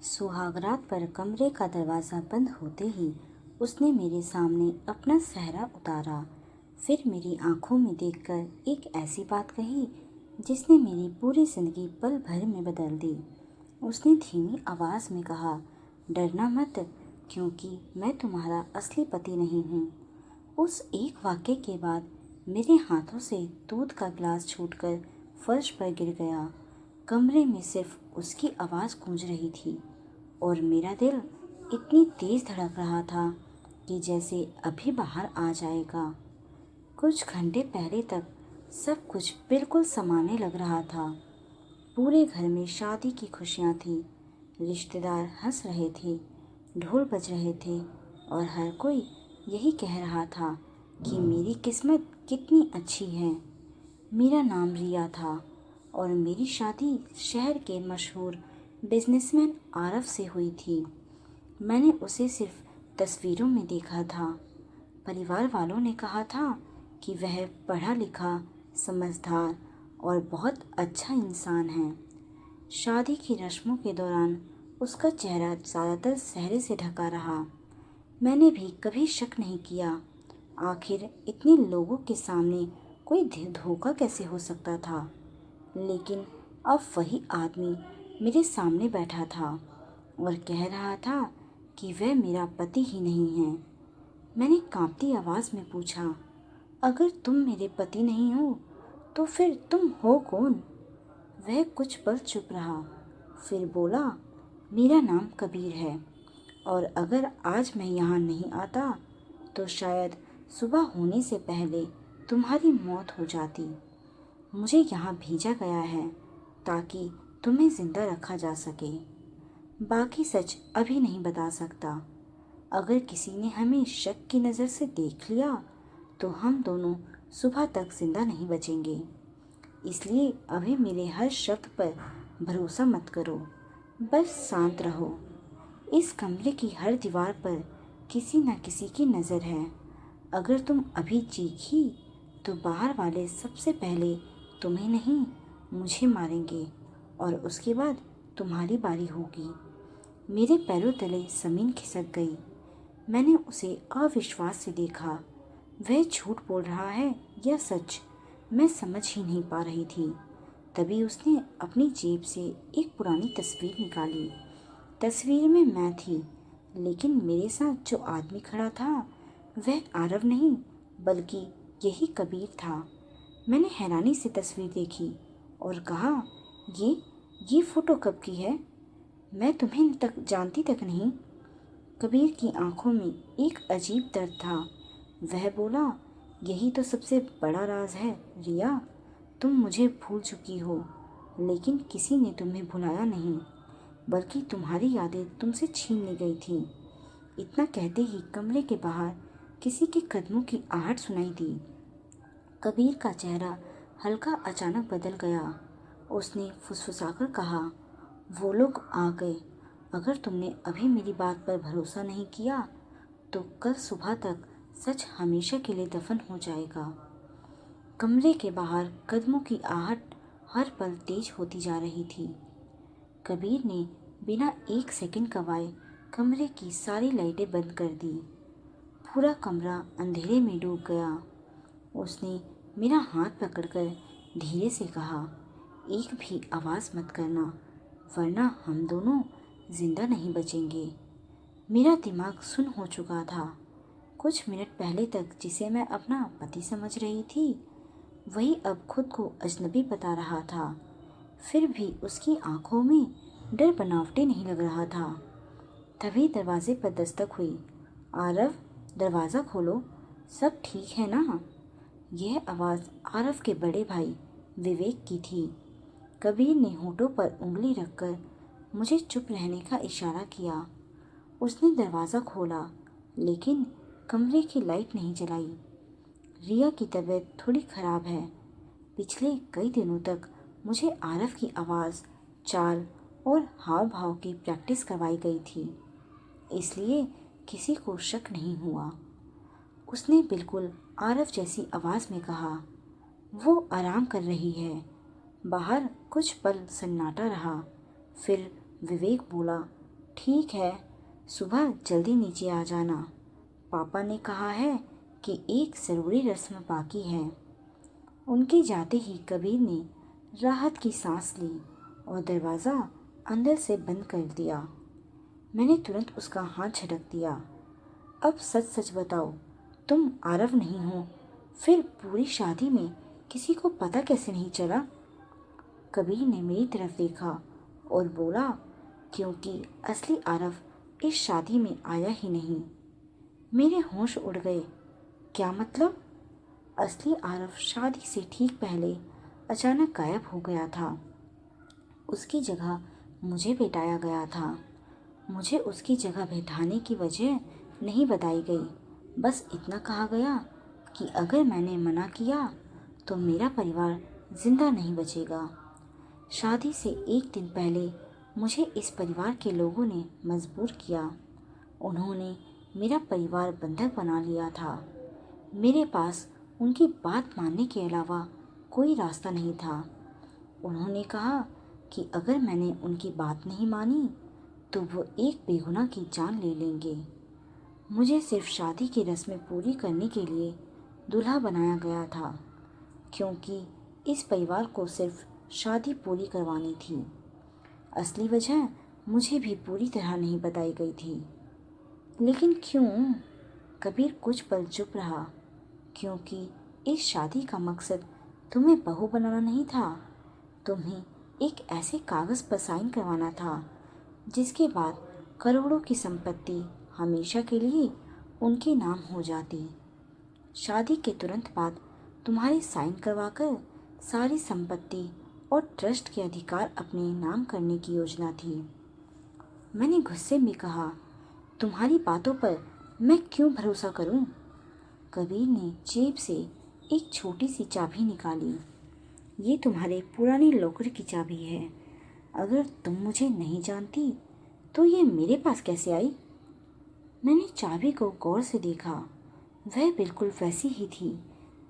सुहागरात पर कमरे का दरवाज़ा बंद होते ही उसने मेरे सामने अपना सेहरा उतारा। फिर मेरी आंखों में देखकर एक ऐसी बात कही जिसने मेरी पूरी ज़िंदगी पल भर में बदल दी। उसने धीमी आवाज़ में कहा, डरना मत, क्योंकि मैं तुम्हारा असली पति नहीं हूँ। उस एक वाक़ये के बाद मेरे हाथों से दूध का गिलास छूटकर फर्श पर गिर गया। कमरे में सिर्फ उसकी आवाज़ गूंज रही थी और मेरा दिल इतनी तेज़ धड़क रहा था कि जैसे अभी बाहर आ जाएगा। कुछ घंटे पहले तक सब कुछ बिल्कुल सामान्य लग रहा था। पूरे घर में शादी की खुशियाँ थी, रिश्तेदार हंस रहे थे, ढोल बज रहे थे और हर कोई यही कह रहा था कि मेरी किस्मत कितनी अच्छी है। मेरा नाम रिया था और मेरी शादी शहर के मशहूर बिजनेसमैन आरव से हुई थी। मैंने उसे सिर्फ तस्वीरों में देखा था। परिवार वालों ने कहा था कि वह पढ़ा लिखा, समझदार और बहुत अच्छा इंसान है। शादी की रस्मों के दौरान उसका चेहरा ज़्यादातर सेहरे से ढका रहा। मैंने भी कभी शक नहीं किया। आखिर इतने लोगों के सामने कोई धोखा कैसे हो सकता था। लेकिन अब वही आदमी मेरे सामने बैठा था और कह रहा था कि वह मेरा पति ही नहीं है। मैंने कांपती आवाज़ में पूछा, अगर तुम मेरे पति नहीं हो तो फिर तुम हो कौन? वह कुछ पल चुप रहा, फिर बोला, मेरा नाम कबीर है और अगर आज मैं यहाँ नहीं आता तो शायद सुबह होने से पहले तुम्हारी मौत हो जाती। मुझे यहाँ भेजा गया है ताकि तुम्हें जिंदा रखा जा सके। बाकी सच अभी नहीं बता सकता। अगर किसी ने हमें शक की नज़र से देख लिया तो हम दोनों सुबह तक जिंदा नहीं बचेंगे। इसलिए अभी मेरे हर शब्द पर भरोसा मत करो, बस शांत रहो। इस कमरे की हर दीवार पर किसी न किसी की नज़र है। अगर तुम अभी चीखी तो बाहर वाले सबसे पहले तुम्हें नहीं, मुझे मारेंगे और उसके बाद तुम्हारी बारी होगी। मेरे पैरों तले ज़मीन खिसक गई। मैंने उसे अविश्वास से देखा। वह झूठ बोल रहा है या सच, मैं समझ ही नहीं पा रही थी। तभी उसने अपनी जेब से एक पुरानी तस्वीर निकाली। तस्वीर में मैं थी, लेकिन मेरे साथ जो आदमी खड़ा था वह आरव नहीं बल्कि यही कबीर था। मैंने हैरानी से तस्वीर देखी और कहा, ये फ़ोटो कब की है? मैं तुम्हें तक जानती तक नहीं। कबीर की आंखों में एक अजीब दर्द था। वह बोला, यही तो सबसे बड़ा राज है रिया। तुम मुझे भूल चुकी हो, लेकिन किसी ने तुम्हें भुलाया नहीं, बल्कि तुम्हारी यादें तुमसे छीन ली गई थीं। इतना कहते ही कमरे के बाहर किसी के कदमों की आहट सुनाई दी। कबीर का चेहरा हल्का अचानक बदल गया। उसने फुसफुसाकर कहा, वो लोग आ गए। अगर तुमने अभी मेरी बात पर भरोसा नहीं किया तो कल सुबह तक सच हमेशा के लिए दफन हो जाएगा। कमरे के बाहर कदमों की आहट हर पल तेज होती जा रही थी। कबीर ने बिना एक सेकंड गवाए कमरे की सारी लाइटें बंद कर दी। पूरा कमरा अंधेरे में डूब गया। उसने मेरा हाथ पकड़कर धीरे से कहा, एक भी आवाज़ मत करना, वरना हम दोनों जिंदा नहीं बचेंगे। मेरा दिमाग सुन्न हो चुका था। कुछ मिनट पहले तक जिसे मैं अपना पति समझ रही थी, वही अब खुद को अजनबी बता रहा था। फिर भी उसकी आंखों में डर बनावटी नहीं लग रहा था। तभी दरवाजे पर दस्तक हुई। आरव, दरवाज़ा खोलो, सब ठीक है ना? यह आवाज़ आरव के बड़े भाई विवेक की थी। कबीर ने होठों पर उंगली रखकर मुझे चुप रहने का इशारा किया। उसने दरवाज़ा खोला, लेकिन कमरे की लाइट नहीं जलाई। रिया की तबीयत थोड़ी ख़राब है। पिछले कई दिनों तक मुझे आरव की आवाज़, चाल और हाव भाव की प्रैक्टिस करवाई गई थी, इसलिए किसी को शक नहीं हुआ। उसने बिल्कुल आरव जैसी आवाज़ में कहा, वो आराम कर रही है। बाहर कुछ पल सन्नाटा रहा। फिर विवेक बोला, ठीक है, सुबह जल्दी नीचे आ जाना। पापा ने कहा है कि एक ज़रूरी रस्म बाकी है। उनके जाते ही कबीर ने राहत की सांस ली और दरवाज़ा अंदर से बंद कर दिया। मैंने तुरंत उसका हाथ झटक दिया। अब सच सच बताओ, तुम आरव नहीं हो? फिर पूरी शादी में किसी को पता कैसे नहीं चला? कबीर ने मेरी तरफ देखा और बोला, क्योंकि असली आरव इस शादी में आया ही नहीं। मेरे होश उड़ गए। क्या मतलब? असली आरव शादी से ठीक पहले अचानक गायब हो गया था। उसकी जगह मुझे बिठाया गया था। मुझे उसकी जगह बैठाने की वजह नहीं बताई गई। बस इतना कहा गया कि अगर मैंने मना किया तो मेरा परिवार जिंदा नहीं बचेगा। शादी से एक दिन पहले मुझे इस परिवार के लोगों ने मजबूर किया। उन्होंने मेरा परिवार बंधक बना लिया था। मेरे पास उनकी बात मानने के अलावा कोई रास्ता नहीं था। उन्होंने कहा कि अगर मैंने उनकी बात नहीं मानी तो वो एक बेगुनाह की जान ले लेंगे। मुझे सिर्फ शादी की रस्में पूरी करने के लिए दूल्हा बनाया गया था, क्योंकि इस परिवार को सिर्फ शादी पूरी करवानी थी। असली वजह मुझे भी पूरी तरह नहीं बताई गई थी। लेकिन क्यों? कबीर कुछ पल चुप रहा। क्योंकि इस शादी का मकसद तुम्हें बहू बनाना नहीं था। तुम्हें एक ऐसे कागज़ पर साइन करवाना था जिसके बाद करोड़ों की संपत्ति हमेशा के लिए उनके नाम हो जाती। शादी के तुरंत बाद तुम्हारे साइन करवाकर सारी संपत्ति और ट्रस्ट के अधिकार अपने नाम करने की योजना थी। मैंने गुस्से में कहा, तुम्हारी बातों पर मैं क्यों भरोसा करूं? कबीर ने जेब से एक छोटी सी चाबी निकाली। ये तुम्हारे पुराने लॉकर की चाबी है। अगर तुम मुझे नहीं जानती तो ये मेरे पास कैसे आई? मैंने चाबी को गौर से देखा। वह बिल्कुल वैसी ही थी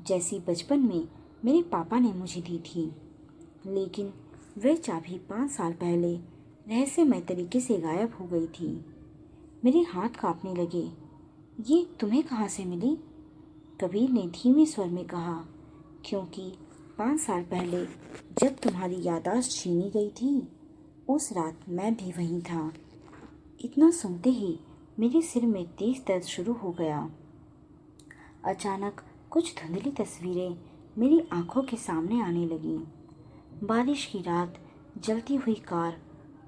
जैसी बचपन में मेरे पापा ने मुझे दी थी, लेकिन वह चाबी 5 साल पहले रहस्यमय तरीके से गायब हो गई थी। मेरे हाथ कांपने लगे। ये तुम्हें कहाँ से मिली? कबीर ने धीमे स्वर में कहा, क्योंकि 5 साल पहले जब तुम्हारी याददाश्त छीनी गई थी, उस रात मैं भी वहीं था। इतना सुनते ही मेरे सिर में तेज दर्द शुरू हो गया। अचानक कुछ धुंधली तस्वीरें मेरी आंखों के सामने आने लगीं। बारिश की रात, जलती हुई कार,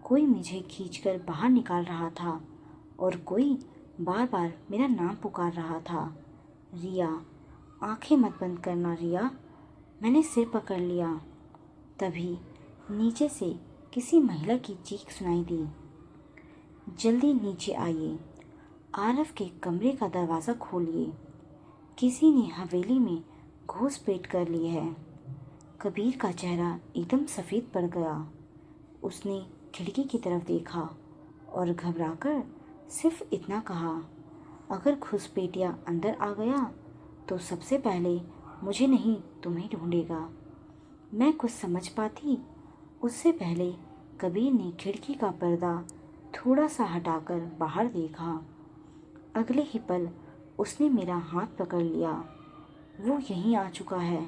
कोई मुझे खींचकर बाहर निकाल रहा था और कोई बार बार मेरा नाम पुकार रहा था। रिया, आंखें मत बंद करना रिया। मैंने सिर पकड़ लिया। तभी नीचे से किसी महिला की चीख सुनाई दी, जल्दी नीचे आइए, आरव के कमरे का दरवाज़ा खोलिए, किसी ने हवेली में घुसपैठ कर ली है। कबीर का चेहरा एकदम सफ़ेद पड़ गया। उसने खिड़की की तरफ देखा और घबराकर सिर्फ इतना कहा, अगर घुसपैठिया अंदर आ गया तो सबसे पहले मुझे नहीं तुम्हें ढूंढेगा। मैं कुछ समझ पाती उससे पहले कबीर ने खिड़की का पर्दा थोड़ा सा हटाकर बाहर देखा। अगले ही पल उसने मेरा हाथ पकड़ लिया। वो यहीं आ चुका है।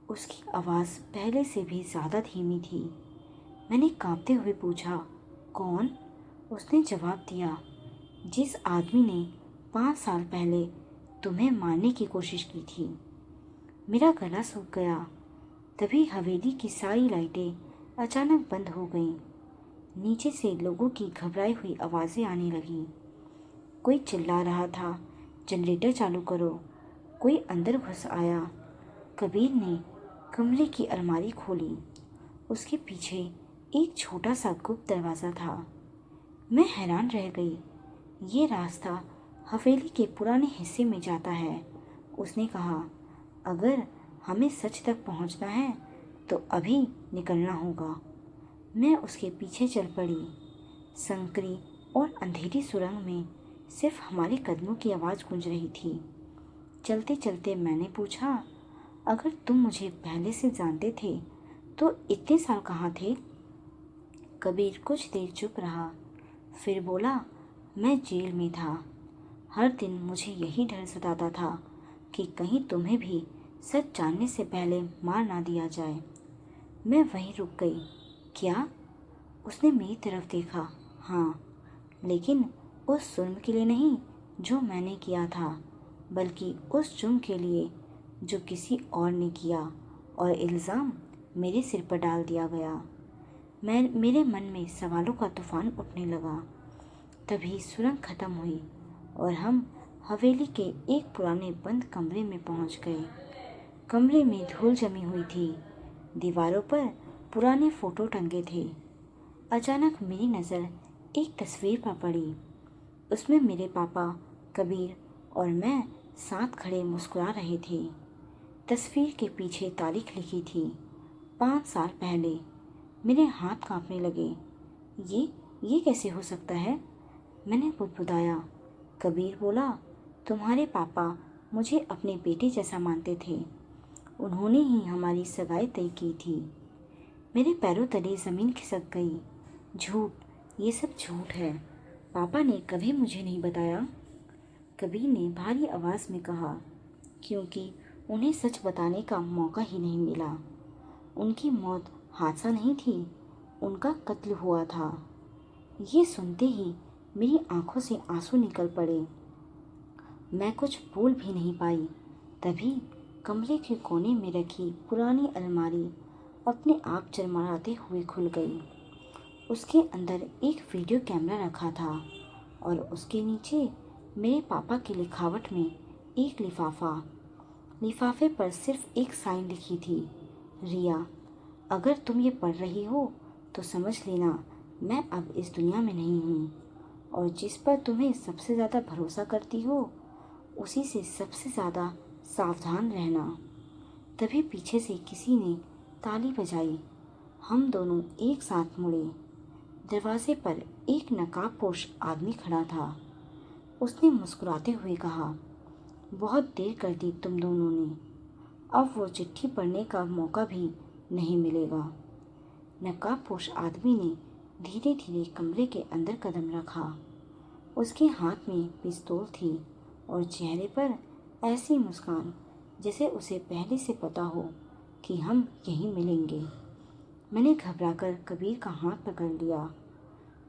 उसकी आवाज़ पहले से भी ज़्यादा धीमी थी। मैंने कांपते हुए पूछा, कौन? उसने जवाब दिया, जिस आदमी ने 5 साल पहले तुम्हें मारने की कोशिश की थी। मेरा गला सूख गया। तभी हवेली की सारी लाइटें अचानक बंद हो गईं। नीचे से लोगों की घबराई हुई आवाज़ें आने लगीं। कोई चिल्ला रहा था, जनरेटर चालू करो। कोई अंदर घुस आया। कबीर ने कमरे की अलमारी खोली। उसके पीछे एक छोटा सा गुप्त दरवाज़ा था। मैं हैरान रह गई। ये रास्ता हवेली के पुराने हिस्से में जाता है। उसने कहा, अगर हमें सच तक पहुंचना है तो अभी निकलना होगा। मैं उसके पीछे चल पड़ी। संकरी और अंधेरी सुरंग में सिर्फ हमारे कदमों की आवाज़ गूंज रही थी। चलते चलते मैंने पूछा, अगर तुम मुझे पहले से जानते थे तो इतने साल कहाँ थे? कबीर कुछ देर चुप रहा, फिर बोला, मैं जेल में था। हर दिन मुझे यही डर सताता था कि कहीं तुम्हें भी सच जानने से पहले मार ना दिया जाए। मैं वहीं रुक गई। क्या? उसने मेरी तरफ देखा। हाँ, लेकिन उस जुल्म के लिए नहीं जो मैंने किया था, बल्कि उस जुर्म के लिए जो किसी और ने किया और इल्ज़ाम मेरे सिर पर डाल दिया गया। मेरे मन में सवालों का तूफान उठने लगा। तभी सुरंग खत्म हुई और हम हवेली के एक पुराने बंद कमरे में पहुंच गए। कमरे में धूल जमी हुई थी। दीवारों पर पुराने फोटो टंगे थे। अचानक मेरी नज़र एक तस्वीर पर पड़ी। उसमें मेरे पापा, कबीर और मैं साथ खड़े मुस्कुरा रहे थे। तस्वीर के पीछे तारीख लिखी थी, 5 साल पहले। मेरे हाथ कांपने लगे। ये कैसे हो सकता है? मैंने बुदबुदाया। कबीर बोला, तुम्हारे पापा मुझे अपने बेटे जैसा मानते थे। उन्होंने ही हमारी सगाई तय की थी। मेरे पैरों तले ज़मीन खिसक गई। झूठ, ये सब झूठ है। पापा ने कभी मुझे नहीं बताया। कबीर ने भारी आवाज़ में कहा, क्योंकि उन्हें सच बताने का मौका ही नहीं मिला। उनकी मौत हादसा नहीं थी, उनका कत्ल हुआ था। ये सुनते ही मेरी आंखों से आंसू निकल पड़े। मैं कुछ बोल भी नहीं पाई। तभी कमरे के कोने में रखी पुरानी अलमारी अपने आप चरमराते हुए खुल गई। उसके अंदर एक वीडियो कैमरा रखा था और उसके नीचे मेरे पापा की लिखावट में एक लिफाफे पर सिर्फ एक साइन लिखी थी, रिया। अगर तुम ये पढ़ रही हो तो समझ लेना मैं अब इस दुनिया में नहीं हूँ, और जिस पर तुम्हें सबसे ज़्यादा भरोसा करती हो उसी से सबसे ज़्यादा सावधान रहना। तभी पीछे से किसी ने ताली बजाई। हम दोनों एक साथ मुड़े। दरवाजे पर एक नकाबपोश आदमी खड़ा था। उसने मुस्कुराते हुए कहा, बहुत देर कर दी तुम दोनों ने। अब वो चिट्ठी पढ़ने का मौका भी नहीं मिलेगा। नकाबपोश आदमी ने धीरे धीरे कमरे के अंदर कदम रखा। उसके हाथ में पिस्तौल थी और चेहरे पर ऐसी मुस्कान जैसे उसे पहले से पता हो कि हम यहीं मिलेंगे। मैंने घबराकर कबीर का हाथ पकड़ लिया।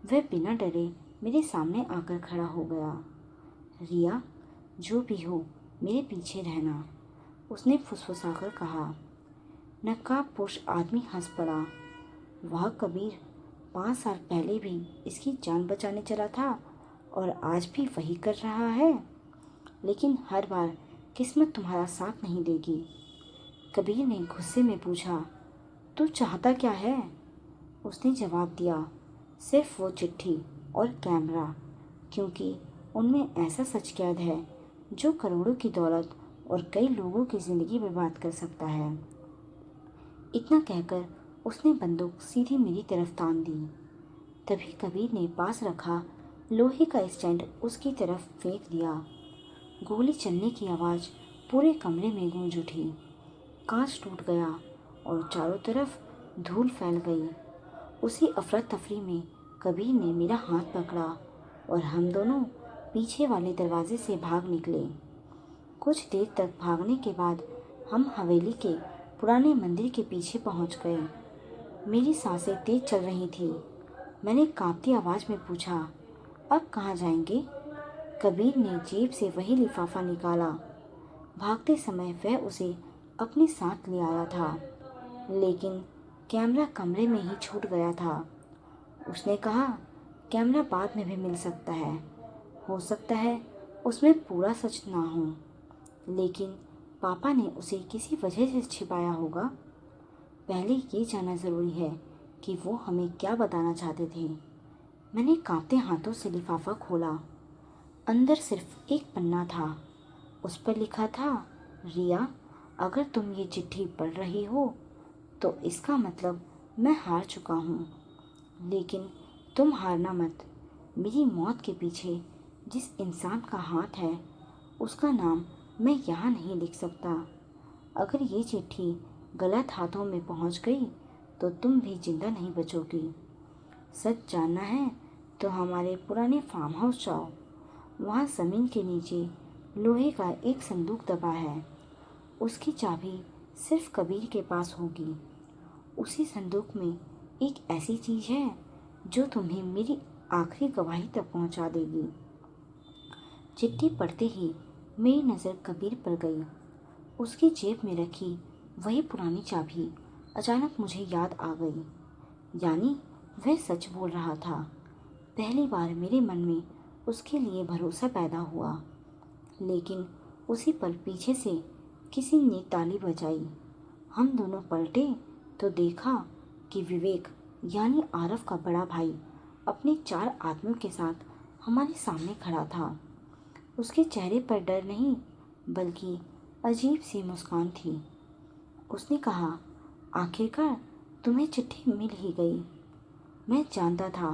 वह बिना डरे मेरे सामने आकर खड़ा हो गया। रिया, जो भी हो मेरे पीछे रहना, उसने फुसफुसाकर कहा। नकाबपोश आदमी हंस पड़ा। वह कबीर 5 साल पहले भी इसकी जान बचाने चला था और आज भी वही कर रहा है, लेकिन हर बार किस्मत तुम्हारा साथ नहीं देगी। कबीर ने गुस्से में पूछा, तू चाहता क्या है? उसने जवाब दिया, सिर्फ वो चिट्ठी और कैमरा, क्योंकि उनमें ऐसा सच कैद है जो करोड़ों की दौलत और कई लोगों की ज़िंदगी बर्बाद कर सकता है। इतना कहकर उसने बंदूक सीधी मेरी तरफ तान दी। तभी कबीर ने पास रखा लोहे का स्टैंड उसकी तरफ फेंक दिया। गोली चलने की आवाज़ पूरे कमरे में गूंज उठी। कांच टूट गया और चारों तरफ धूल फैल गई। उसी अफरा तफरी में कबीर ने मेरा हाथ पकड़ा और हम दोनों पीछे वाले दरवाजे से भाग निकले। कुछ देर तक भागने के बाद हम हवेली के पुराने मंदिर के पीछे पहुंच गए। मेरी सांसें तेज चल रही थी। मैंने कांपती आवाज़ में पूछा, अब कहाँ जाएंगे? कबीर ने जेब से वही लिफाफा निकाला। भागते समय वह उसे अपने साथ ले आया था, लेकिन कैमरा कमरे में ही छूट गया था। उसने कहा, कैमरा बाद में भी मिल सकता है। हो सकता है उसमें पूरा सच ना हो, लेकिन पापा ने उसे किसी वजह से छिपाया होगा। पहले ये जानना ज़रूरी है कि वो हमें क्या बताना चाहते थे। मैंने कांपते हाथों से लिफाफा खोला। अंदर सिर्फ एक पन्ना था। उस पर लिखा था, रिया, अगर तुम ये चिट्ठी पढ़ रही हो तो इसका मतलब मैं हार चुका हूँ, लेकिन तुम हारना मत। मेरी मौत के पीछे जिस इंसान का हाथ है उसका नाम मैं यहाँ नहीं लिख सकता। अगर ये चिट्ठी गलत हाथों में पहुँच गई तो तुम भी जिंदा नहीं बचोगी। सच जानना है तो हमारे पुराने फार्म हाउस जाओ। वहाँ ज़मीन के नीचे लोहे का एक संदूक दबा है। उसकी चाबी सिर्फ कबीर के पास होगी। उसी संदूक में एक ऐसी चीज़ है जो तुम्हें मेरी आखिरी गवाही तक पहुंचा देगी। चिट्ठी पढ़ते ही मेरी नज़र कबीर पर गई। उसकी जेब में रखी वही पुरानी चाबी अचानक मुझे याद आ गई। यानी वह सच बोल रहा था। पहली बार मेरे मन में उसके लिए भरोसा पैदा हुआ। लेकिन उसी पल पीछे से किसी ने ताली बजाई। हम दोनों पलटे तो देखा कि विवेक यानी आरव का बड़ा भाई अपने 4 आदमियों के साथ हमारे सामने खड़ा था। उसके चेहरे पर डर नहीं बल्कि अजीब सी मुस्कान थी। उसने कहा, आखिरकार तुम्हें चिट्ठी मिल ही गई। मैं जानता था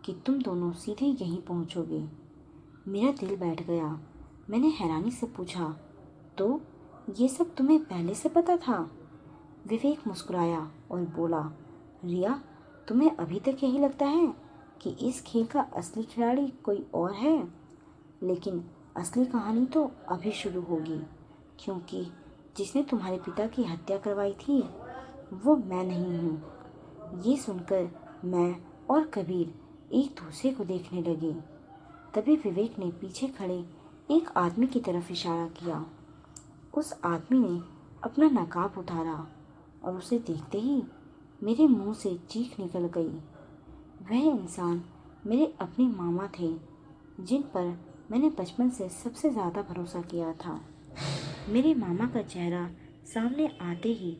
कि तुम दोनों सीधे यहीं पहुंचोगे। मेरा दिल बैठ गया। मैंने हैरानी से पूछा, तो ये सब तुम्हें पहले से पता था? विवेक मुस्कुराया और बोला, रिया, तुम्हें अभी तक यही लगता है कि इस खेल का असली खिलाड़ी कोई और है, लेकिन असली कहानी तो अभी शुरू होगी, क्योंकि जिसने तुम्हारे पिता की हत्या करवाई थी वो मैं नहीं हूँ। ये सुनकर मैं और कबीर एक दूसरे को देखने लगे। तभी विवेक ने पीछे खड़े एक आदमी की तरफ इशारा किया। उस आदमी ने अपना नकाब उतारा और उसे देखते ही मेरे मुंह से चीख निकल गई। वह इंसान मेरे अपने मामा थे, जिन पर मैंने बचपन से सबसे ज़्यादा भरोसा किया था। मेरे मामा का चेहरा सामने आते ही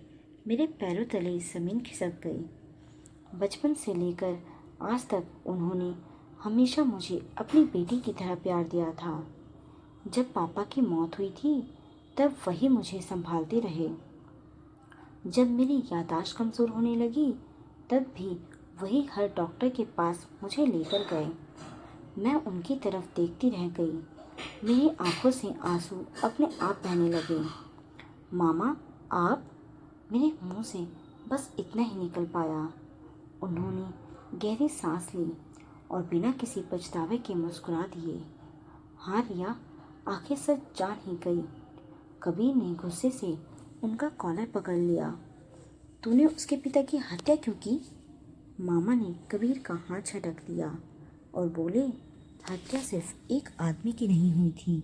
मेरे पैरों तले ज़मीन खिसक गई। बचपन से लेकर आज तक उन्होंने हमेशा मुझे अपनी बेटी की तरह प्यार दिया था। जब पापा की मौत हुई थी तब वही मुझे संभालते रहे। जब मेरी याददाश्त कमज़ोर होने लगी तब भी वही हर डॉक्टर के पास मुझे लेकर गए। मैं उनकी तरफ देखती रह गई। मेरी आंखों से आंसू अपने आप बहने लगे। मामा, आप? मेरे मुंह से बस इतना ही निकल पाया। उन्होंने गहरी सांस ली और बिना किसी पछतावे के मुस्कुरा दिए। हाँ रिया, आखिर सच जान ही गई। कबीर ने गुस्से से उनका कॉलर पकड़ लिया। तूने उसके पिता की हत्या क्यों की? मामा ने कबीर का हाथ झटक दिया और बोले, हत्या सिर्फ एक आदमी की नहीं हुई थी।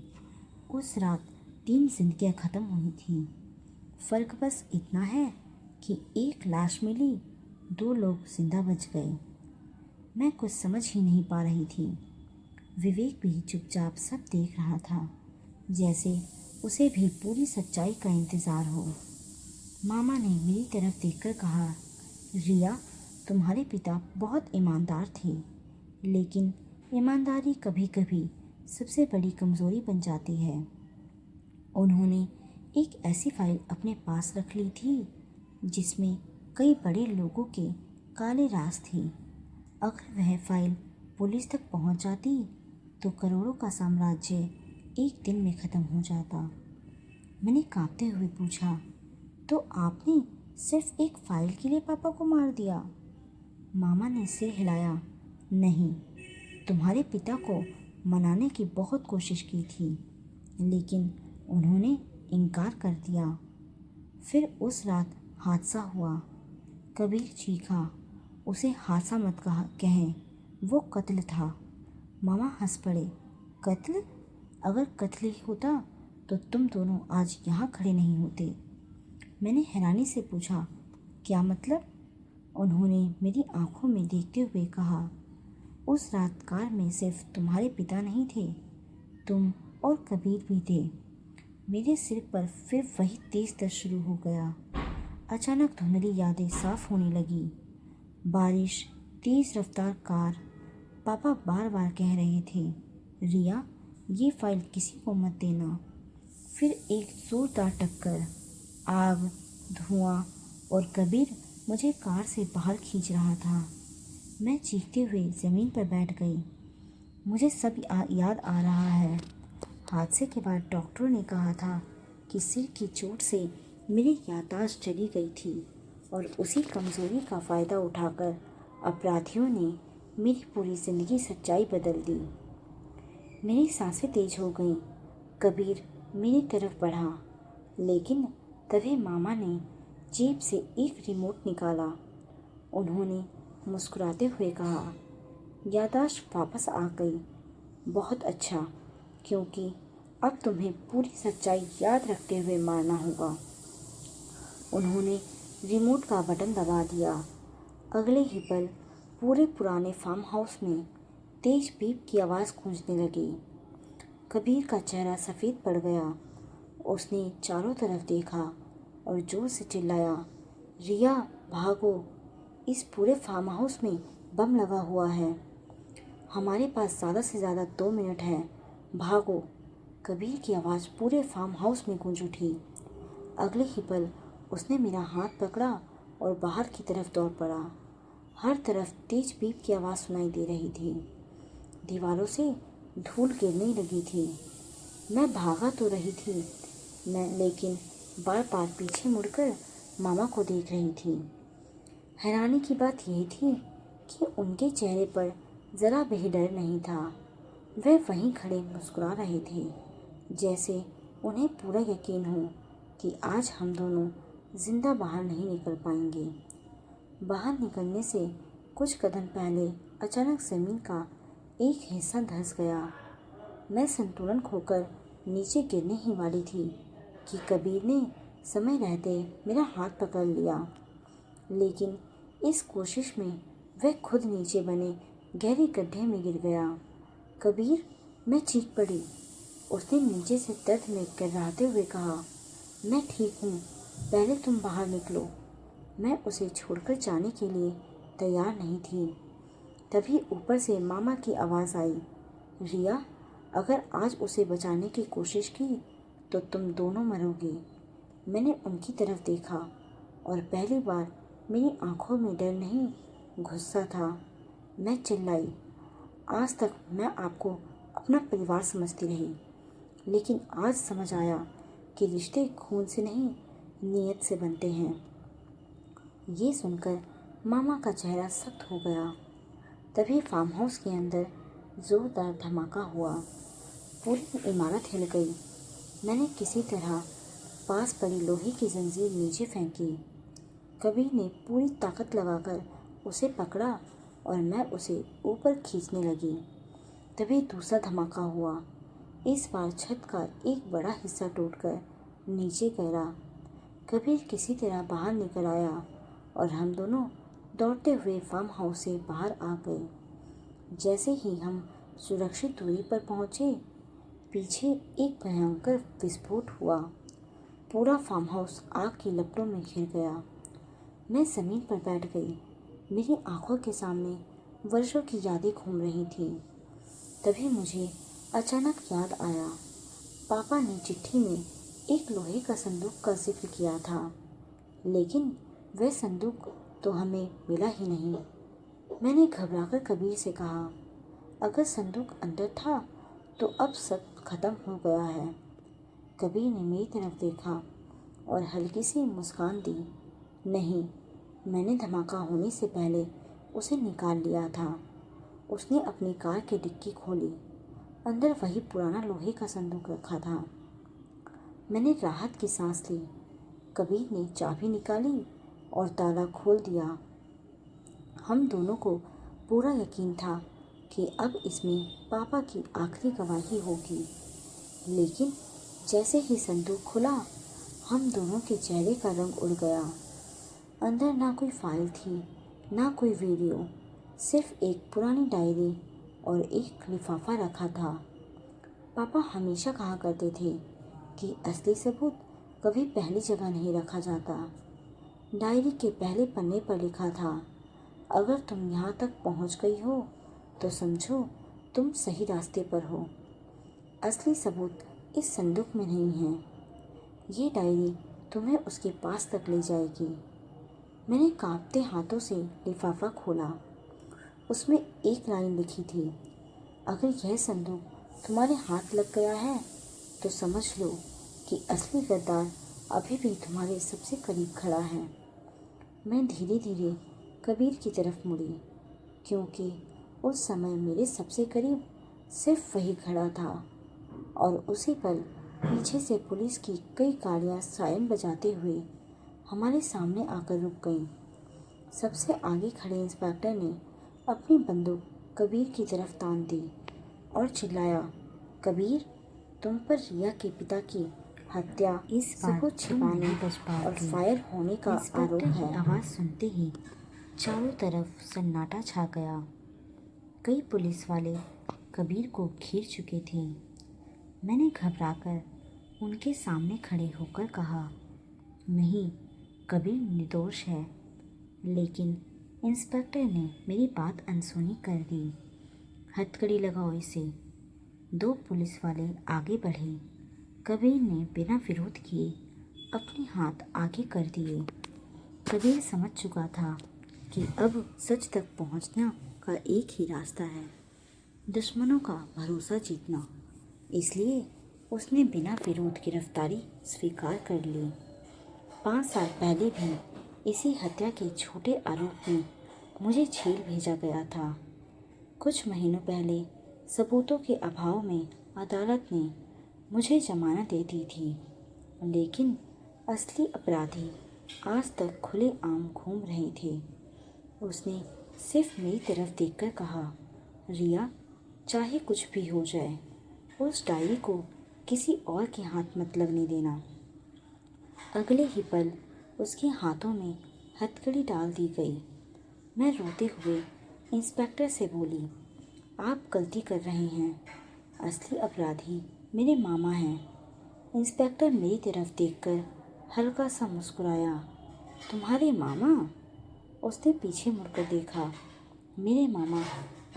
उस रात 3 जिंदगियां ख़त्म हुई थी। फ़र्क बस इतना है कि एक लाश मिली, 2 लोग जिंदा बच गए। मैं कुछ समझ ही नहीं पा रही थी। विवेक भी चुपचाप सब देख रहा था, जैसे उसे भी पूरी सच्चाई का इंतज़ार हो। मामा ने मेरी तरफ देखकर कहा, रिया, तुम्हारे पिता बहुत ईमानदार थे, लेकिन ईमानदारी कभी कभी सबसे बड़ी कमज़ोरी बन जाती है। उन्होंने एक ऐसी फाइल अपने पास रख ली थी जिसमें कई बड़े लोगों के काले राज थे। अगर वह फाइल पुलिस तक पहुंच जाती तो करोड़ों का साम्राज्य एक दिन में ख़त्म हो जाता। मैंने कांपते हुए पूछा, तो आपने सिर्फ एक फाइल के लिए पापा को मार दिया? मामा ने सिर हिलाया, नहीं, तुम्हारे पिता को मनाने की बहुत कोशिश की थी, लेकिन उन्होंने इनकार कर दिया। फिर उस रात हादसा हुआ। कबीर चीखा, उसे हादसा मत कहें, वो कत्ल था। मामा हंस पड़े, कत्ल? अगर कत्ल ही होता तो तुम दोनों आज यहाँ खड़े नहीं होते। मैंने हैरानी से पूछा, क्या मतलब? उन्होंने मेरी आंखों में देखते हुए कहा, उस रात कार में सिर्फ तुम्हारे पिता नहीं थे, तुम और कबीर भी थे। मेरे सिर पर फिर वही तेज दर्द शुरू हो गया। अचानक धुंधली यादें साफ होने लगी। बारिश, तेज रफ्तार कार। पापा बार बार कह रहे थे, रिया, ये फाइल किसी को मत देना। फिर एक जोरदार टक्कर, आग, धुआं और कबीर मुझे कार से बाहर खींच रहा था। मैं चीखते हुए ज़मीन पर बैठ गई। मुझे सब याद आ रहा है। हादसे के बाद डॉक्टरों ने कहा था कि सिर की चोट से मेरी याददाश्त चली गई थी और उसी कमज़ोरी का फ़ायदा उठाकर अपराधियों ने मेरी पूरी ज़िंदगी सच्चाई बदल दी। मेरी सांसें तेज हो गईं। कबीर मेरी तरफ बढ़ा, लेकिन तभी मामा ने जेब से एक रिमोट निकाला। उन्होंने मुस्कुराते हुए कहा, याददाश्त वापस आ गई। बहुत अच्छा, क्योंकि अब तुम्हें पूरी सच्चाई याद रखते हुए मारना होगा। उन्होंने रिमोट का बटन दबा दिया। अगले ही पल पूरे पुराने फार्म हाउस में तेज बीप की आवाज़ गूंजने लगी। कबीर का चेहरा सफ़ेद पड़ गया। उसने चारों तरफ देखा और जोर से चिल्लाया, रिया भागो, इस पूरे फार्म हाउस में बम लगा हुआ है। हमारे पास ज़्यादा से ज़्यादा 2 मिनट है, भागो। कबीर की आवाज़ पूरे फार्म हाउस में गूंज उठी। अगले ही पल उसने मेरा हाथ पकड़ा और बाहर की तरफ दौड़ पड़ा। हर तरफ तेज बीप की आवाज़ सुनाई दे रही थी। दीवारों से धूल गिरने लगी थी। मैं भागा तो रही थी, लेकिन बार बार पीछे मुड़कर मामा को देख रही थी। हैरानी की बात यह थी कि उनके चेहरे पर ज़रा भी डर नहीं था। वे वहीं खड़े मुस्कुरा रहे थे, जैसे उन्हें पूरा यकीन हो कि आज हम दोनों जिंदा बाहर नहीं निकल पाएंगे। बाहर निकलने से कुछ कदम पहले अचानक ज़मीन का एक हिस्सा धंस गया। मैं संतुलन खोकर नीचे गिरने ही वाली थी कि कबीर ने समय रहते मेरा हाथ पकड़ लिया, लेकिन इस कोशिश में वह खुद नीचे बने गहरे गड्ढे में गिर गया। कबीर, मैं चीख पड़ी। उसने नीचे से दर्द में कराहते हुए कहा, मैं ठीक हूँ, पहले तुम बाहर निकलो। मैं उसे छोड़कर जाने के लिए तैयार नहीं थी। तभी ऊपर से मामा की आवाज़ आई, रिया, अगर आज उसे बचाने की कोशिश की तो तुम दोनों मरोगे। मैंने उनकी तरफ देखा और पहली बार मेरी आंखों में डर नहीं, गुस्सा था। मैं चिल्लाई, आज तक मैं आपको अपना परिवार समझती रही, लेकिन आज समझ आया कि रिश्ते खून से नहीं, नीयत से बनते हैं। ये सुनकर मामा का चेहरा सख्त हो गया। तभी फार्म हाउस के अंदर ज़ोरदार धमाका हुआ। पूरी इमारत हिल गई। मैंने किसी तरह पास पड़ी लोहे की जंजीर नीचे फेंकी। कबीर ने पूरी ताकत लगाकर उसे पकड़ा और मैं उसे ऊपर खींचने लगी। तभी दूसरा धमाका हुआ। इस बार छत का एक बड़ा हिस्सा टूटकर नीचे गिरा। कबीर किसी तरह बाहर निकल आया और हम दोनों दौड़ते हुए फार्म हाउस से बाहर आ गए। जैसे ही हम सुरक्षित दूरी पर पहुंचे, पीछे एक भयंकर विस्फोट हुआ। पूरा फार्म हाउस आग की लपटों में घिर गया। मैं ज़मीन पर बैठ गई। मेरी आंखों के सामने वर्षों की यादें घूम रही थीं। तभी मुझे अचानक याद आया, पापा ने चिट्ठी में एक लोहे का संदूक का जिक्र किया था, लेकिन वह संदूक तो हमें मिला ही नहीं। मैंने घबराकर कबीर से कहा, अगर संदूक अंदर था तो अब सब खत्म हो गया है। कबीर ने मेरी तरफ देखा और हल्की सी मुस्कान दी। नहीं, मैंने धमाका होने से पहले उसे निकाल लिया था। उसने अपनी कार की डिक्की खोली। अंदर वही पुराना लोहे का संदूक रखा था। मैंने राहत की सांस ली। कबीर ने चाबी निकाली और ताला खोल दिया। हम दोनों को पूरा यकीन था कि अब इसमें पापा की आखिरी गवाही होगी, लेकिन जैसे ही संदूक खुला, हम दोनों के चेहरे का रंग उड़ गया। अंदर ना कोई फाइल थी, ना कोई वीडियो, सिर्फ एक पुरानी डायरी और एक लिफाफा रखा था। पापा हमेशा कहा करते थे कि असली सबूत कभी पहली जगह नहीं रखा जाता। डायरी के पहले पन्ने पर लिखा था, अगर तुम यहाँ तक पहुँच गई हो तो समझो तुम सही रास्ते पर हो। असली सबूत इस संदूक में नहीं है। ये डायरी तुम्हें उसके पास तक ले जाएगी। मैंने कांपते हाथों से लिफाफा खोला। उसमें एक लाइन लिखी थी, अगर यह संदूक तुम्हारे हाथ लग गया है तो समझ लो कि असली गद्दार अभी भी तुम्हारे सबसे करीब खड़ा है। मैं धीरे धीरे कबीर की तरफ मुड़ी, क्योंकि उस समय मेरे सबसे करीब सिर्फ वही खड़ा था और उसी पल पीछे से पुलिस की कई गाड़ियां सायरन बजाते हुए हमारे सामने आकर रुक गईं। सबसे आगे खड़े इंस्पेक्टर ने अपनी बंदूक कबीर की तरफ तान दी और चिल्लाया, कबीर, तुम पर रिया के पिता की हत्या, इस सबूत छिपाने और फायर होने का आरोप है। आवाज़ सुनते ही चारों तरफ सन्नाटा छा गया। कई पुलिस वाले कबीर को घेर चुके थे। मैंने घबराकर उनके सामने खड़े होकर कहा, नहीं, कबीर निर्दोष है। लेकिन इंस्पेक्टर ने मेरी बात अनसुनी कर दी। हथकड़ी लगाओ इसे। दो पुलिस वाले आगे बढ़े। कबीर ने बिना विरोध किए अपने हाथ आगे कर दिए। कबीर समझ चुका था कि अब सच तक पहुंचना का एक ही रास्ता है, दुश्मनों का भरोसा जीतना। इसलिए उसने बिना विरोध गिरफ्तारी स्वीकार कर ली। 5 साल पहले भी इसी हत्या के छोटे आरोप में मुझे जेल भेजा गया था। कुछ महीनों पहले सबूतों के अभाव में अदालत ने मुझे जमानत दे दी थी, लेकिन असली अपराधी आज तक खुलेआम घूम रहे थे। उसने सिर्फ मेरी तरफ देखकर कहा, रिया, चाहे कुछ भी हो जाए, उस डायरी को किसी और के हाथ मत लगने देना। अगले ही पल उसके हाथों में हथकड़ी डाल दी गई। मैं रोते हुए इंस्पेक्टर से बोली, आप गलती कर रहे हैं, असली अपराधी मेरे मामा हैं। इंस्पेक्टर मेरी तरफ देखकर हल्का सा मुस्कुराया, तुम्हारे मामा? उसने पीछे मुड़कर देखा। मेरे मामा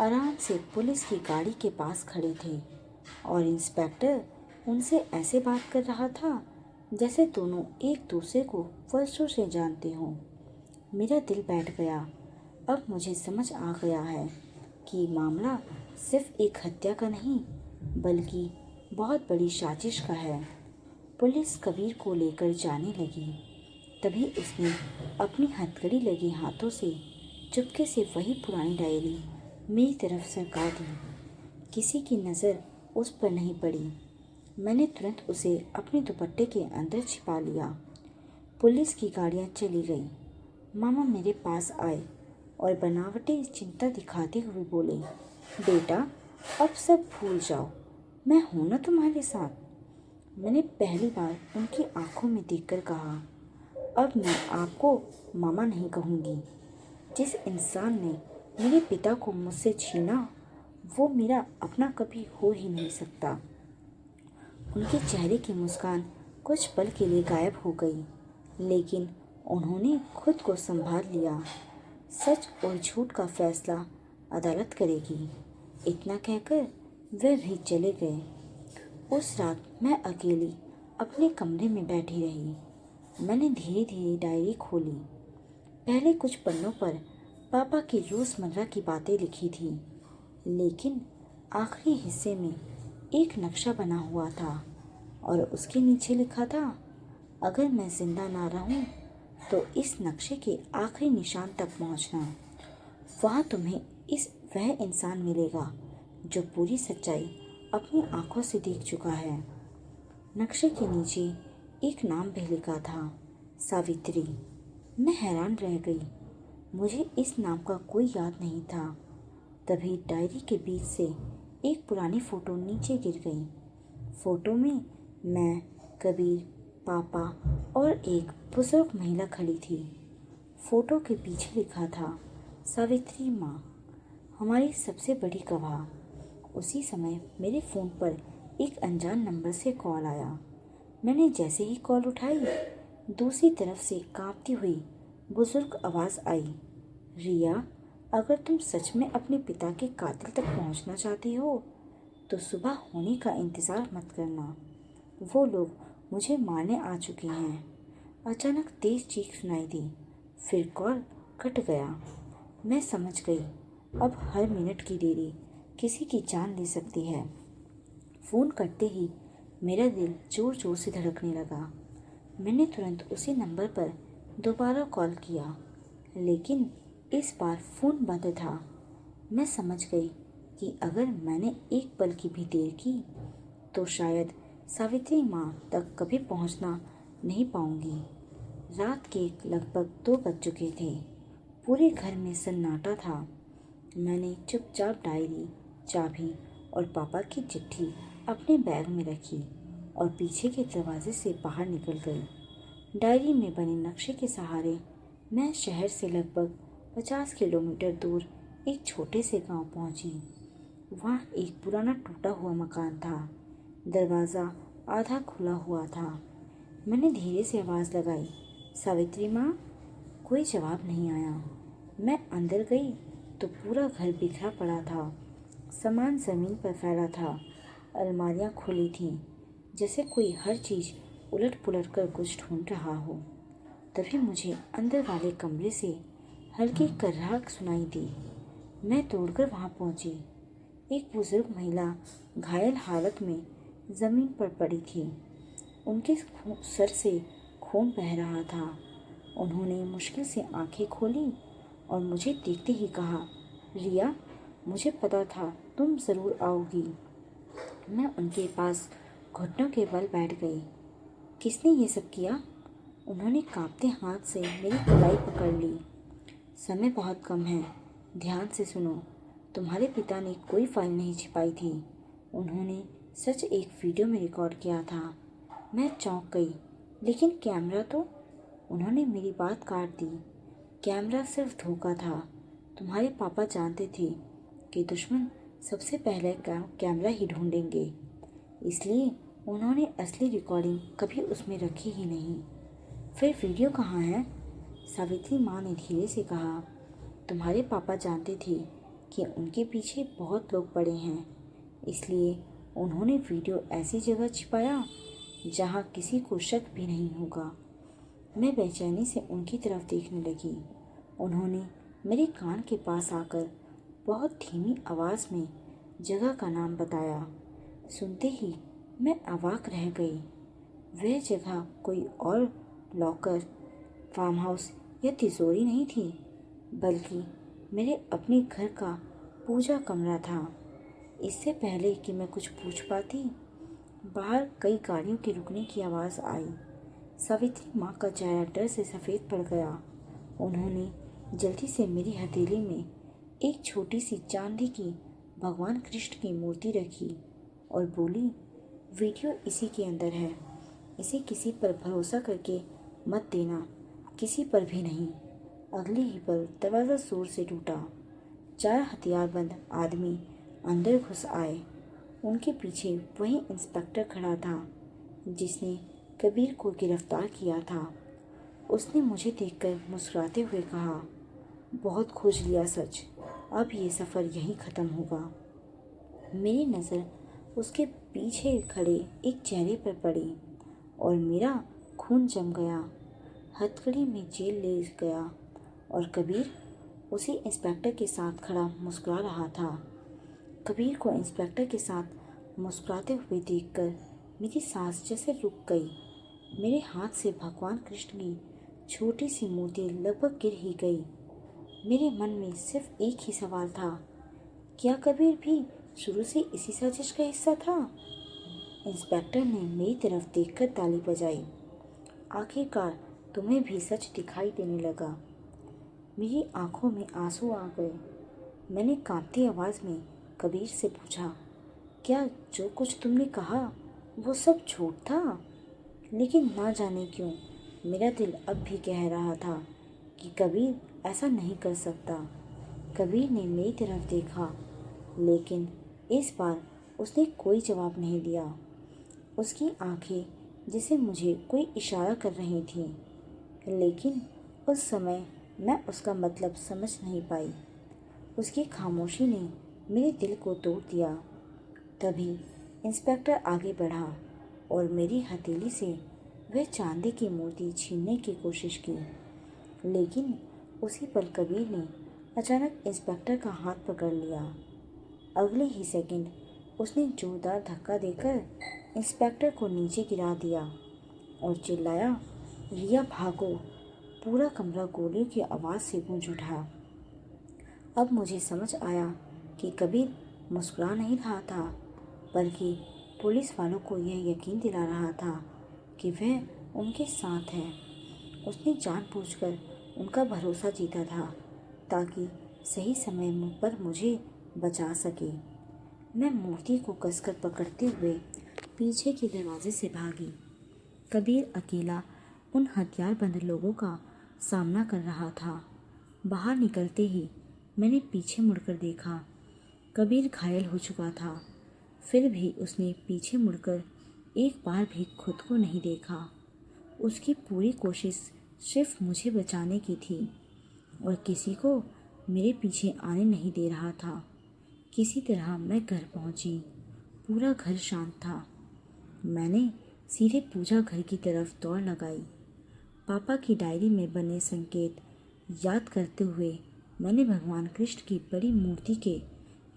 आराम से पुलिस की गाड़ी के पास खड़े थे और इंस्पेक्टर उनसे ऐसे बात कर रहा था जैसे दोनों एक दूसरे को वर्षों से जानते हों। मेरा दिल बैठ गया। अब मुझे समझ आ गया है कि मामला सिर्फ एक हत्या का नहीं, बल्कि बहुत बड़ी साजिश का है। पुलिस कबीर को लेकर जाने लगी। तभी उसने अपनी हथकड़ी लगी हाथों से चुपके से वही पुरानी डायरी मेरी तरफ सरका दी। किसी की नज़र उस पर नहीं पड़ी। मैंने तुरंत उसे अपने दुपट्टे के अंदर छिपा लिया। पुलिस की गाड़ियाँ चली गईं। मामा मेरे पास आए और बनावटी चिंता दिखाते हुए बोले, बेटा, अब सब भूल जाओ, मैं हूं ना तुम्हारे साथ। मैंने पहली बार उनकी आंखों में देखकर कहा, अब मैं आपको मामा नहीं कहूँगी। जिस इंसान ने मेरे पिता को मुझसे छीना, वो मेरा अपना कभी हो ही नहीं सकता। उनके चेहरे की मुस्कान कुछ पल के लिए गायब हो गई, लेकिन उन्होंने खुद को संभाल लिया। सच और झूठ का फैसला अदालत करेगी, इतना कहकर वे भी चले गए। उस रात मैं अकेली अपने कमरे में बैठी रही। मैंने धीरे धीरे डायरी खोली। पहले कुछ पन्नों पर पापा की रोज़मर्रा की बातें लिखी थी, लेकिन आखिरी हिस्से में एक नक्शा बना हुआ था और उसके नीचे लिखा था, अगर मैं जिंदा ना रहूं तो इस नक्शे के आखिरी निशान तक पहुंचना। वहाँ तुम्हें वह इंसान मिलेगा जो पूरी सच्चाई अपनी आंखों से देख चुका है। नक्शे के नीचे एक नाम भी लिखा था, सावित्री। मैं हैरान रह गई। मुझे इस नाम का कोई याद नहीं था। तभी डायरी के बीच से एक पुरानी फ़ोटो नीचे गिर गई। फ़ोटो में मैं, कबीर, पापा और एक बुजुर्ग महिला खड़ी थी। फ़ोटो के पीछे लिखा था, सावित्री माँ, हमारी सबसे बड़ी गवाह। उसी समय मेरे फ़ोन पर एक अनजान नंबर से कॉल आया। मैंने जैसे ही कॉल उठाई, दूसरी तरफ से कांपती हुई बुजुर्ग आवाज़ आई, रिया, अगर तुम सच में अपने पिता के कातिल तक पहुंचना चाहती हो तो सुबह होने का इंतज़ार मत करना। वो लोग मुझे मारने आ चुके हैं। अचानक तेज चीख सुनाई दी, फिर कॉल कट गया। मैं समझ गई, अब हर मिनट की देरी किसी की जान ले सकती है। फ़ोन कटते ही मेरा दिल ज़ोर ज़ोर से धड़कने लगा। मैंने तुरंत उसी नंबर पर दोबारा कॉल किया, लेकिन इस बार फ़ोन बंद था। मैं समझ गई कि अगर मैंने एक पल की भी देर की तो शायद सावित्री माँ तक कभी पहुँचना नहीं पाऊंगी। रात के लगभग 2 बज चुके थे। पूरे घर में सन्नाटा था। मैंने चुपचाप डायरी, चाबी और पापा की चिट्ठी अपने बैग में रखी और पीछे के दरवाजे से बाहर निकल गई। डायरी में बने नक्शे के सहारे मैं शहर से लगभग 50 किलोमीटर दूर एक छोटे से गांव पहुंची। वहाँ एक पुराना टूटा हुआ मकान था। दरवाज़ा आधा खुला हुआ था। मैंने धीरे से आवाज़ लगाई, सावित्री माँ। कोई जवाब नहीं आया। मैं अंदर गई तो पूरा घर बिखरा पड़ा था। सामान ज़मीन पर फैला था। अलमारियाँ खुली थीं, जैसे कोई हर चीज़ उलट पुलट कर कुछ ढूंढ रहा हो। तभी मुझे अंदर वाले कमरे से हल्की कर्राहट सुनाई दी। मैं दौड़कर वहाँ पहुँची। एक बुजुर्ग महिला घायल हालत में ज़मीन पर पड़ी थी। उनके सर से खून बह रहा था। उन्होंने मुश्किल से आंखें खोली और मुझे देखते ही कहा, रिया, मुझे पता था तुम ज़रूर आओगी। मैं उनके पास घुटनों के बल बैठ गई। किसने ये सब किया? उन्होंने कांपते हाथ से मेरी कलाई पकड़ ली। समय बहुत कम है, ध्यान से सुनो। तुम्हारे पिता ने कोई फाइल नहीं छिपाई थी। उन्होंने सच एक वीडियो में रिकॉर्ड किया था। मैं चौंक गई। लेकिन कैमरा तो? उन्होंने मेरी बात काट दी। कैमरा सिर्फ धोखा था। तुम्हारे पापा जानते थे कि दुश्मन सबसे पहले कैमरा ही ढूंढेंगे, इसलिए उन्होंने असली रिकॉर्डिंग कभी उसमें रखी ही नहीं। फिर वीडियो कहाँ है? सावित्री माँ ने धीरे से कहा, तुम्हारे पापा जानते थे कि उनके पीछे बहुत लोग पड़े हैं, इसलिए उन्होंने वीडियो ऐसी जगह छिपाया जहाँ किसी को शक भी नहीं होगा। मैं बेचैनी से उनकी तरफ देखने लगी। उन्होंने मेरे कान के पास आकर बहुत धीमी आवाज़ में जगह का नाम बताया। सुनते ही मैं अवाक रह गई। वह जगह कोई और लॉकर, फार्म हाउस या तिजोरी नहीं थी, बल्कि मेरे अपने घर का पूजा कमरा था। इससे पहले कि मैं कुछ पूछ पाती, बाहर कई गाड़ियों के रुकने की आवाज़ आई। सावित्री माँ का चेहरा डर से सफ़ेद पड़ गया। उन्होंने जल्दी से मेरी हथेली में एक छोटी सी चांदी की भगवान कृष्ण की मूर्ति रखी और बोली, वीडियो इसी के अंदर है। इसे किसी पर भरोसा करके मत देना, किसी पर भी नहीं। अगले ही पल दरवाज़ा जोर से टूटा। 4 हथियारबंद आदमी अंदर घुस आए। उनके पीछे वही इंस्पेक्टर खड़ा था जिसने कबीर को गिरफ्तार किया था। उसने मुझे देखकर मुस्कुराते हुए कहा, बहुत खोज लिया सच, अब ये सफ़र यहीं ख़त्म होगा। मेरी नज़र उसके पीछे खड़े एक चेहरे पर पड़ी और मेरा खून जम गया। हथकड़ी में जेल ले गया और कबीर उसी इंस्पेक्टर के साथ खड़ा मुस्कुरा रहा था। कबीर को इंस्पेक्टर के साथ मुस्कुराते हुए देखकर मेरी सांस जैसे रुक गई। मेरे हाथ से भगवान कृष्ण की छोटी सी मूर्ति लगभग गिर ही गई। मेरे मन में सिर्फ एक ही सवाल था, क्या कबीर भी शुरू से इसी साजिश का हिस्सा था? इंस्पेक्टर ने मेरी तरफ देखकर ताली बजाई। आखिरकार तुम्हें भी सच दिखाई देने लगा। मेरी आंखों में आंसू आ गए। मैंने कांपती आवाज़ में कबीर से पूछा, क्या जो कुछ तुमने कहा वो सब झूठ था? लेकिन ना जाने क्यों मेरा दिल अब भी कह रहा था कि कबीर ऐसा नहीं कर सकता। कबीर ने मेरी तरफ देखा, लेकिन इस बार उसने कोई जवाब नहीं दिया। उसकी आंखें जैसे मुझे कोई इशारा कर रही थीं, लेकिन उस समय मैं उसका मतलब समझ नहीं पाई। उसकी खामोशी ने मेरे दिल को तोड़ दिया। तभी इंस्पेक्टर आगे बढ़ा और मेरी हथेली से वह चांदी की मूर्ति छीनने की कोशिश की, लेकिन उसी पल कबीर ने अचानक इंस्पेक्टर का हाथ पकड़ लिया। अगले ही सेकंड उसने जोरदार धक्का देकर इंस्पेक्टर को नीचे गिरा दिया और चिल्लाया, रिया भागो। पूरा कमरा गोलियों की आवाज़ से गूंज उठा। अब मुझे समझ आया कि कबीर मुस्कुरा नहीं रहा था, बल्कि पुलिस वालों को यह यकीन दिला रहा था कि वह उनके साथ है। उसने जानबूझकर उनका भरोसा जीता था ताकि सही समय पर मुझे बचा सके। मैं मूर्ति को कसकर पकड़ते हुए पीछे के दरवाजे से भागी। कबीर अकेला उन हथियारबंद लोगों का सामना कर रहा था। बाहर निकलते ही मैंने पीछे मुड़कर देखा। कबीर घायल हो चुका था, फिर भी उसने पीछे मुड़कर एक बार भी खुद को नहीं देखा। उसकी पूरी कोशिश सिर्फ मुझे बचाने की थी और किसी को मेरे पीछे आने नहीं दे रहा था। किसी तरह मैं घर पहुंची। पूरा घर शांत था। मैंने सीधे पूजा घर की तरफ दौड़ लगाई। पापा की डायरी में बने संकेत याद करते हुए मैंने भगवान कृष्ण की बड़ी मूर्ति के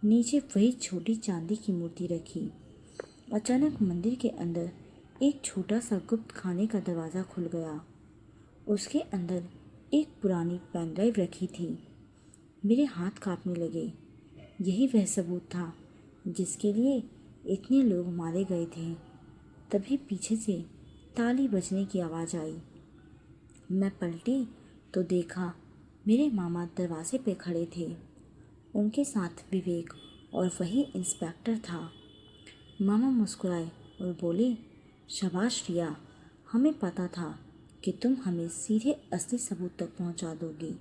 नीचे वही छोटी चांदी की मूर्ति रखी। अचानक मंदिर के अंदर एक छोटा सा गुप्त खाने का दरवाज़ा खुल गया। उसके अंदर एक पुरानी पेन ड्राइव रखी थी। मेरे हाथ कांपने लगे। यही वह सबूत था जिसके लिए इतने लोग मारे गए थे। तभी पीछे से ताली बजने की आवाज़ आई। मैं पलटी तो देखा मेरे मामा दरवाजे पे खड़े थे। उनके साथ विवेक और वही इंस्पेक्टर था। मामा मुस्कुराए और बोले, शाबाश रिया, हमें पता था कि तुम हमें सीधे असली सबूत तक पहुंचा दोगी,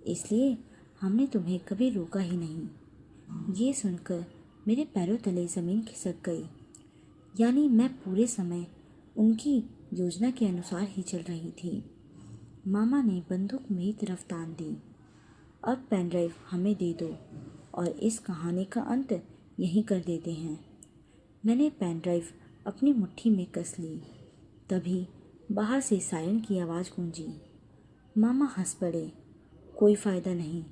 इसलिए हमने तुम्हें कभी रोका ही नहीं। ये सुनकर मेरे पैरों तले ज़मीन खिसक गई। यानी मैं पूरे समय उनकी योजना के अनुसार ही चल रही थी। मामा ने बंदूक मेरी तरफ तान दी। अब पेन ड्राइव हमें दे दो और इस कहानी का अंत यहीं कर देते हैं। मैंने पेन ड्राइव अपनी मुट्ठी में कस ली। तभी बाहर से सायरन की आवाज़ गूंजी। मामा हंस पड़े। कोई फ़ायदा नहीं,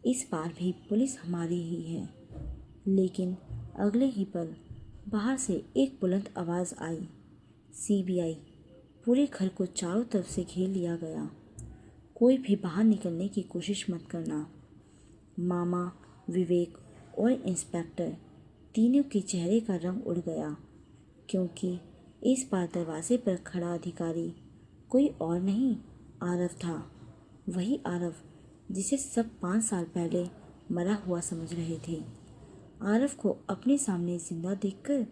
इस बार भी पुलिस हमारी ही है। लेकिन अगले ही पल बाहर से एक बुलंद आवाज़ आई, सीबीआई। पूरे घर को चारों तरफ से घेर लिया गया। कोई भी बाहर निकलने की कोशिश मत करना। मामा, विवेक और इंस्पेक्टर तीनों के चेहरे का रंग उड़ गया, क्योंकि इस बार दरवाजे पर खड़ा अधिकारी कोई और नहीं, आरव था। वही आरव जिसे सब 5 साल पहले मरा हुआ समझ रहे थे। आरव को अपने सामने जिंदा देखकर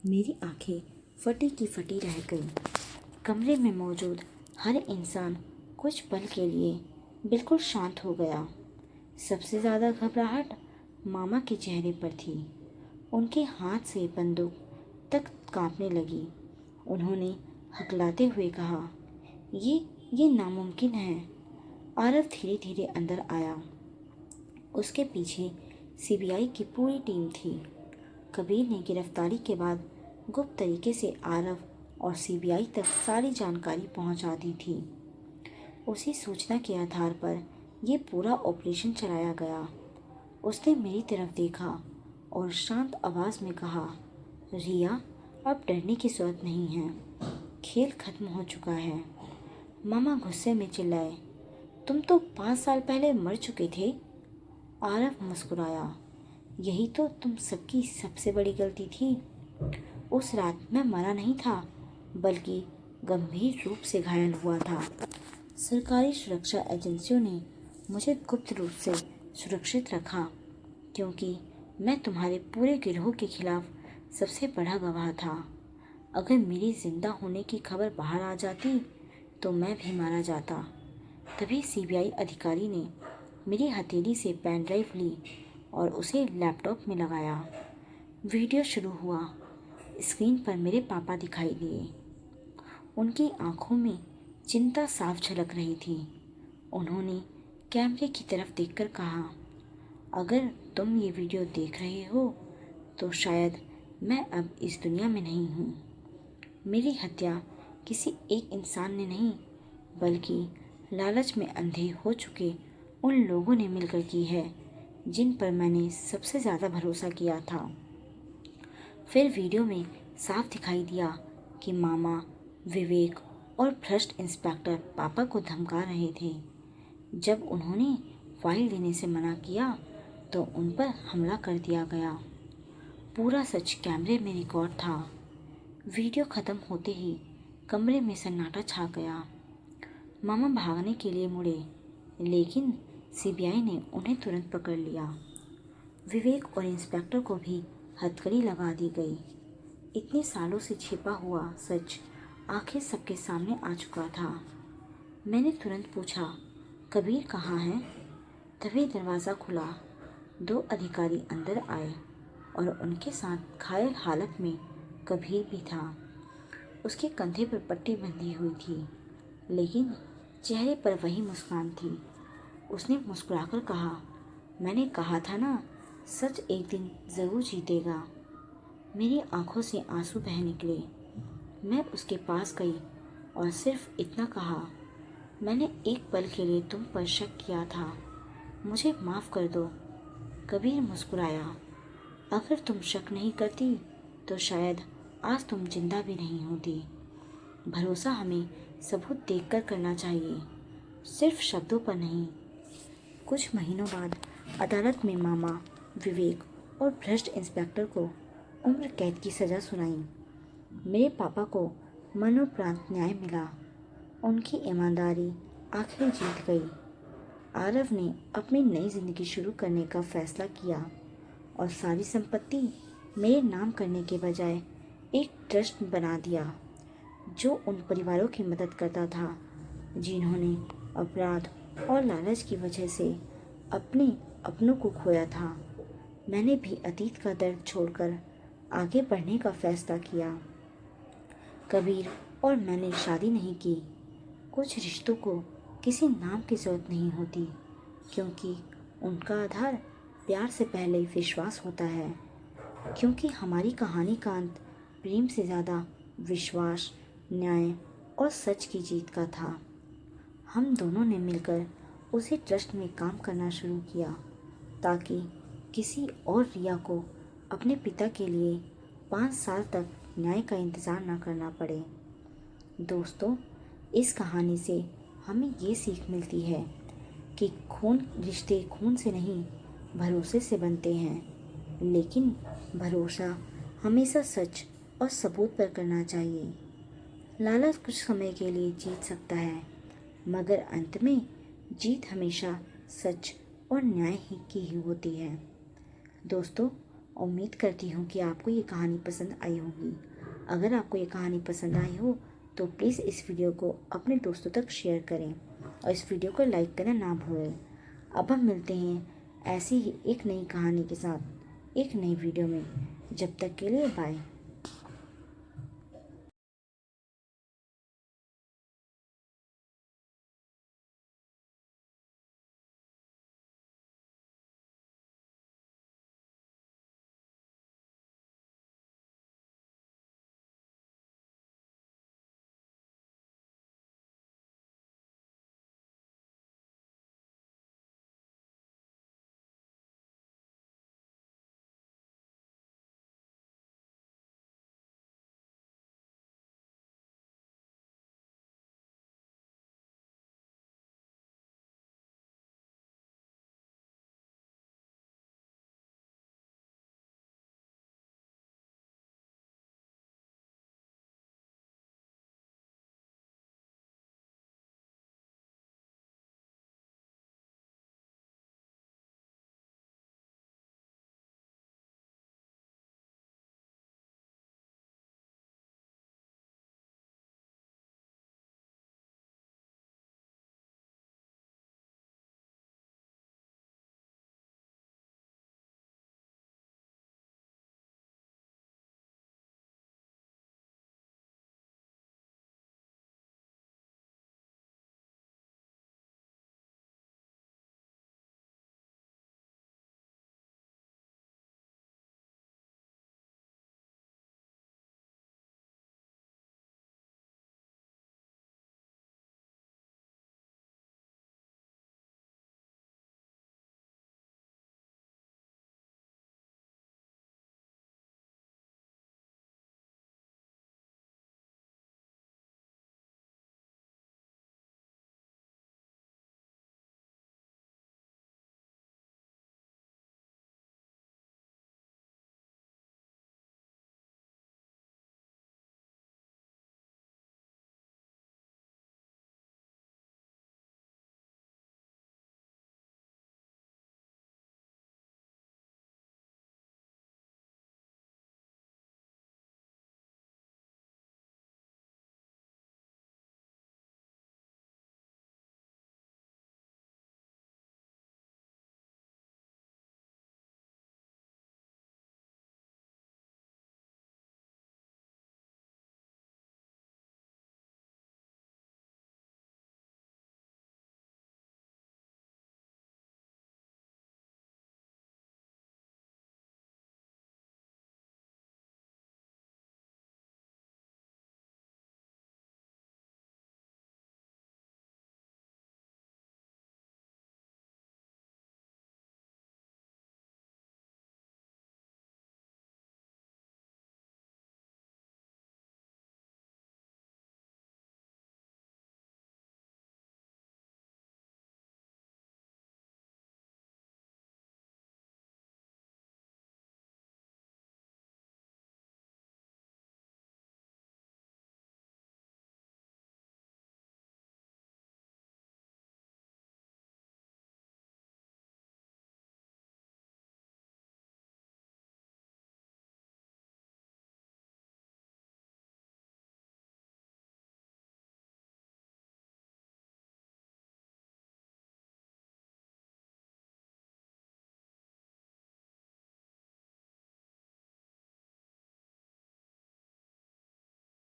मेरी आंखें फटी की फटी रह गईं। कमरे में मौजूद हर इंसान कुछ पल के लिए बिल्कुल शांत हो गया। सबसे ज़्यादा घबराहट मामा के चेहरे पर थी। उनके हाथ से बंदूक तक कांपने लगी। उन्होंने हकलाते हुए कहा, ये नामुमकिन है। आरव धीरे धीरे अंदर आया। उसके पीछे सीबीआई की पूरी टीम थी। कबीर ने गिरफ्तारी के बाद गुप्त तरीके से आरव और सीबीआई तक सारी जानकारी पहुंचा दी थी। उसी सूचना के आधार पर यह पूरा ऑपरेशन चलाया गया। उसने मेरी तरफ देखा और शांत आवाज़ में कहा, रिया, अब डरने की ज़रूरत नहीं है। खेल खत्म हो चुका है। मामा गुस्से में चिल्लाए, तुम तो 5 साल पहले मर चुके थे। आरव मुस्कुराया, यही तो तुम सबकी सबसे बड़ी गलती थी। उस रात मैं मरा नहीं था, बल्कि गंभीर रूप से घायल हुआ था। सरकारी सुरक्षा एजेंसियों ने मुझे गुप्त रूप से सुरक्षित रखा, क्योंकि मैं तुम्हारे पूरे गिरोह के खिलाफ सबसे बड़ा गवाह था। अगर मेरी जिंदा होने की खबर बाहर आ जाती तो मैं भी मारा जाता। तभी सीबीआई अधिकारी ने मेरी हथेली से पेन ड्राइव ली और उसे लैपटॉप में लगाया। वीडियो शुरू हुआ। स्क्रीन पर मेरे पापा दिखाई दिए। उनकी आंखों में चिंता साफ झलक रही थी। उन्होंने कैमरे की तरफ देखकर कहा, अगर तुम ये वीडियो देख रहे हो तो शायद मैं अब इस दुनिया में नहीं हूँ। मेरी हत्या किसी एक इंसान ने नहीं, बल्कि लालच में अंधे हो चुके उन लोगों ने मिलकर की है जिन पर मैंने सबसे ज़्यादा भरोसा किया था। फिर वीडियो में साफ दिखाई दिया कि मामा, विवेक और भ्रष्ट इंस्पेक्टर पापा को धमका रहे थे। जब उन्होंने फाइल देने से मना किया तो उन पर हमला कर दिया गया। पूरा सच कैमरे में रिकॉर्ड था। वीडियो ख़त्म होते ही कमरे में सन्नाटा छा गया। मामा भागने के लिए मुड़े, लेकिन सीबीआई ने उन्हें तुरंत पकड़ लिया। विवेक और इंस्पेक्टर को भी हथकड़ी लगा दी गई। इतने सालों से छिपा हुआ सच आखिर सबके सामने आ चुका था। मैंने तुरंत पूछा, कबीर कहाँ है? तभी दरवाज़ा खुला। 2 अधिकारी अंदर आए और उनके साथ घायल हालत में कबीर भी था। उसके कंधे पर पट्टी बंधी हुई थी, लेकिन चेहरे पर वही मुस्कान थी। उसने मुस्कुराकर कहा, मैंने कहा था ना, सच एक दिन ज़रूर जीतेगा। मेरी आंखों से आंसू बह निकले। मैं उसके पास गई और सिर्फ इतना कहा, मैंने एक पल के लिए तुम पर शक किया था, मुझे माफ़ कर दो। कबीर मुस्कुराया, अगर तुम शक नहीं करती तो शायद आज तुम जिंदा भी नहीं होती। भरोसा हमें सबूत देखकर करना चाहिए, सिर्फ शब्दों पर नहीं। कुछ महीनों बाद अदालत में मामा, विवेक और भ्रष्ट इंस्पेक्टर को उम्र कैद की सज़ा सुनाई। मेरे पापा को मरणोपरांत न्याय मिला। उनकी ईमानदारी आखिर जीत गई। आरव ने अपनी नई ज़िंदगी शुरू करने का फैसला किया और सारी संपत्ति मेरे नाम करने के बजाय एक ट्रस्ट बना दिया, जो उन परिवारों की मदद करता था जिन्होंने अपराध और लालच की वजह से अपने अपनों को खोया था। मैंने भी अतीत का दर्द छोड़कर आगे बढ़ने का फैसला किया। कबीर और मैंने शादी नहीं की। कुछ रिश्तों को किसी नाम की ज़रूरत नहीं होती, क्योंकि उनका आधार प्यार से पहले विश्वास होता है। क्योंकि हमारी कहानी का अंत प्रेम से ज़्यादा विश्वास, न्याय और सच की जीत का था। हम दोनों ने मिलकर उसी ट्रस्ट में काम करना शुरू किया, ताकि किसी और रिया को अपने पिता के लिए 5 साल तक न्याय का इंतज़ार न करना पड़े। दोस्तों, इस कहानी से हमें ये सीख मिलती है कि रिश्ते खून से नहीं, भरोसे से बनते हैं, लेकिन भरोसा हमेशा सच और सबूत पर करना चाहिए। लालच कुछ समय के लिए जीत सकता है, मगर अंत में जीत हमेशा सच और न्याय की ही होती है। दोस्तों, उम्मीद करती हूँ कि आपको ये कहानी पसंद आई होगी। अगर आपको ये कहानी पसंद आई हो तो प्लीज़ इस वीडियो को अपने दोस्तों तक शेयर करें और इस वीडियो को लाइक करना ना भूलें। अब हम मिलते हैं ऐसी ही एक नई कहानी के साथ एक नई वीडियो में। जब तक के लिए बाय।